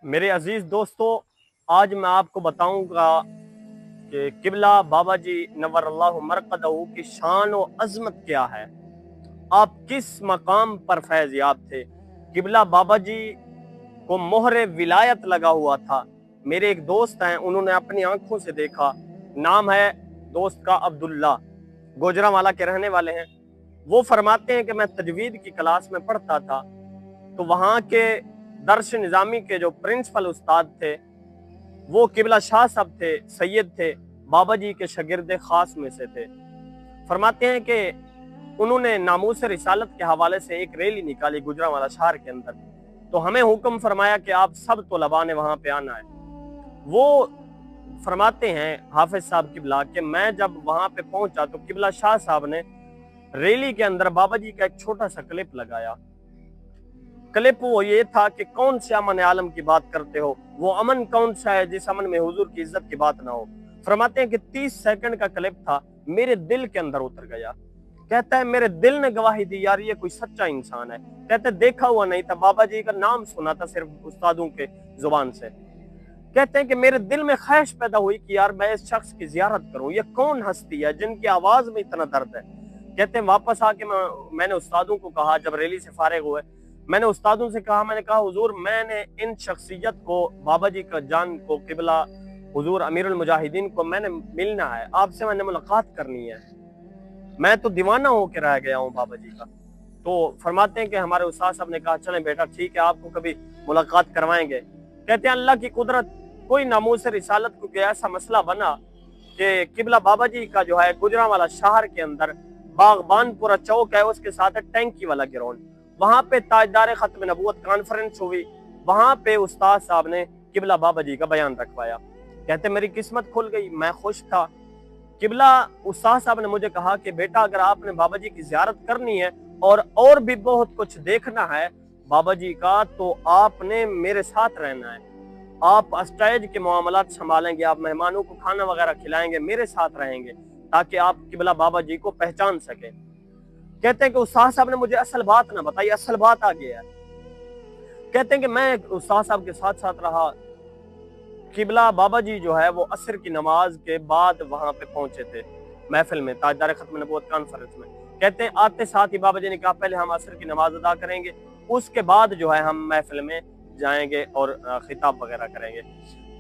मेरे अजीज दोस्तों, आज मैं आपको बताऊंगा कि किबला बाबा जी नव्वरल्लाहु मरकदहू की शान और अजमत क्या है। आप किस मकाम पर फैज याब थे। किबला बाबा जी को मोहरे विलायत लगा हुआ था। मेरे एक दोस्त हैं, उन्होंने अपनी आंखों से देखा। नाम है दोस्त का अब्दुल्ला, गोजरावाला के रहने वाले हैं। वो फरमाते हैं कि मैं तजवीद की क्लास में पढ़ता था, तो वहाँ के दर्श निज़ामी के जो प्रिंसिपल उस्ताद थे वो किबला शाह साहब थे, सैयद थे, बाबा जी के शागिर्द खास में से थे। फरमाते हैं कि उन्होंने नामूस रिसालत के हवाले से एक रैली निकाली गुजरांवाला शहर के अंदर। तो हमें हुक्म फरमाया कि आप सब तलबा ने वहां पे आना है। वो फरमाते हैं हाफिज साहब किबला कि मैं जब वहां पे पहुंचा तो किबला शाह साहब ने रैली के अंदर बाबा जी का एक छोटा सा क्लिप लगाया। क्लिप वो ये था कि कौन से अमन आलम की बात करते हो, वो अमन कौन सा है जिस अमन में हुजूर की इज्जत की बात ना हो। फरमाते हैं कि 30 सेकंड का क्लिप था, मेरे दिल के अंदर उतर गया। कहता है मेरे दिल ने गवाही दी, यार ये कोई सच्चा इंसान है। कहते देखा हुआ नहीं था, बाबा जी का नाम सुना था सिर्फ उस्तादों के जुबान से। कहते हैं कि मेरे दिल में ख्वाहिश पैदा हुई कि यार मैं इस शख्स की जियारत करूं, ये कौन हस्ती है जिनकी आवाज में इतना दर्द है। कहते हैं वापस आके मैंने उस्तादों को कहा, जब रैली से फारिग हुए मैंने उस्तादों से कहा, मैंने कहा हुजूर मैंने इन शख्सियत को, बाबा जी का जान को, किबला हुजूर अमीरुल मुजाहिदीन को मैंने मिलना है, आपसे मैंने मुलाकात करनी है, मैं तो दीवाना होकर रह गया हूँ बाबा जी का। तो फरमाते हैं कि हमारे उस्ताद साहब ने कहा चलें बेटा ठीक है, आपको कभी मुलाकात करवाएंगे। कहते हैं अल्लाह की कुदरत, कोई नामूस रिसालत को ऐसा मसला बना कि किबला बाबा जी का जो है गुजरांवाला शहर के अंदर बागबानपुरा चौक है, उसके साथ है टैंकी वाला ग्राउंड, वहां पे ताजदार खत्म नबूवत कॉन्फ्रेंस हुई। वहां पे उस्ताद साहब ने किबला बाबा जी का बयान रखवाया। कहते मेरी किस्मत खुल गई, मैं खुश था। किबला उस्ताद साहब ने मुझे कहा कि बेटा अगर आपने बाबा जी की जियारत करनी है और भी बहुत कुछ देखना है बाबा जी का, तो आपने मेरे साथ रहना है। आप स्टेज के मामलात संभालेंगे, आप मेहमानों को खाना वगैरह खिलाएंगे, मेरे साथ रहेंगे ताकि आप किबला बाबा जी को पहचान सके। कहते हैं कि उस्ताद साहब ने मुझे असल बात ना बताई, असल बात आ गया है। कहते हैं कि मैं उस्ताद साहब के साथ साथ रहा। किबला बाबा जी जो है वो असर की नमाज के बाद वहां पे पहुंचे थे महफिल में, ताजदार खत्म नबूवत कॉन्फ्रेंस में। कहते हैं आते साथ ही बाबा जी ने कहा पहले हम असर की नमाज अदा करेंगे, उसके बाद जो है हम महफिल में जाएंगे और खिताब वगैरह करेंगे।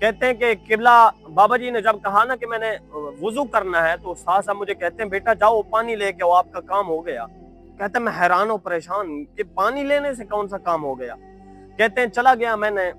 कहते हैं कि किबला बाबा जी ने जब कहा ना कि मैंने वुजू करना है, तो उस्ताद साहब मुझे कहते हैं बेटा जाओ पानी लेके आओ, आपका काम हो गया। कहते हैं मैं हैरान और परेशान कि पानी लेने से कौन सा काम हो गया। कहते हैं चला गया, मैंने